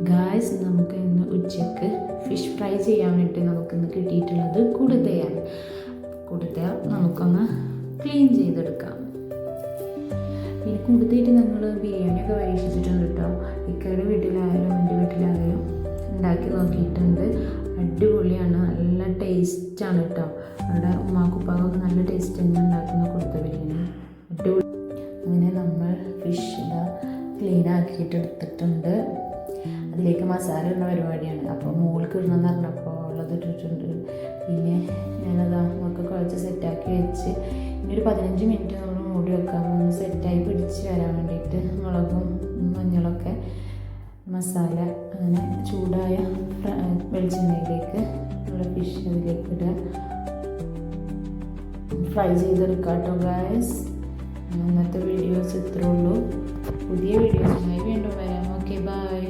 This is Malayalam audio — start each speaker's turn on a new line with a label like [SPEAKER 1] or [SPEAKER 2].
[SPEAKER 1] ഗായ്സ്, നമുക്ക് ഇന്ന് ഉച്ചയ്ക്ക് ഫിഷ് ഫ്രൈ ചെയ്യാൻ വേണ്ടി നമുക്കിന്ന് കിട്ടിയിട്ടുള്ളത് കുടുതയാണ്. കുടുത നമുക്കൊന്ന് ക്ലീൻ ചെയ്തെടുക്കാം. പിന്നെ കുടുതയിട്ട് ഞങ്ങൾ ബിരിയാണിയൊക്കെ പരീക്ഷിച്ചിട്ടുണ്ട് കേട്ടോ. ഇക്കയുടെ വീട്ടിലായാലും എൻ്റെ വീട്ടിലായാലും ഉണ്ടാക്കി നോക്കിയിട്ടുണ്ട്. അടിപൊളിയാണ്, നല്ല ടേസ്റ്റാണ് കേട്ടോ. അവിടെ ഉമ്മാക്കുപ്പാകൊക്കെ നല്ല ടേസ്റ്റ് തന്നെ ഉണ്ടാക്കുന്ന കുടുത ബിരിയാണി അടിപൊളി. അങ്ങനെ നമ്മൾ ഫിഷ് ക്ലീൻ ആക്കിയിട്ട് എടുത്തിട്ടുണ്ട്. അതിലേക്ക് മസാല ഇടുന്ന പരിപാടിയാണ്. അപ്പോൾ മോൾക്ക് ഇടണമെന്ന് പറഞ്ഞപ്പോൾ ഉള്ളത് ഇട്ടിട്ടുണ്ട്. പിന്നെ ഞാനതാ നമുക്ക് കുഴച്ച് സെറ്റാക്കി വെച്ച് ഇനി ഒരു 15 മിനിറ്റ് നമ്മൾ മൂടി വെക്കാം, ഒന്ന് സെറ്റായി പിടിച്ച് വരാൻ വേണ്ടിയിട്ട്. മുളകും മഞ്ഞളൊക്കെ മസാല അങ്ങനെ ചൂടായ വെളിച്ചെണ്ണയിലേക്ക് ഉള്ള ഫിഷ് അതിലേക്ക് ഇടുക, ഫ്രൈ ചെയ്തെടുക്കാം കേട്ടോ ഗായ്സ്. ഇന്നത്തെ വീഡിയോസ് ഇത്രേ ഉള്ളൂ. പുതിയ വീഡിയോസുമായി വീണ്ടും വരാം. Okay, by.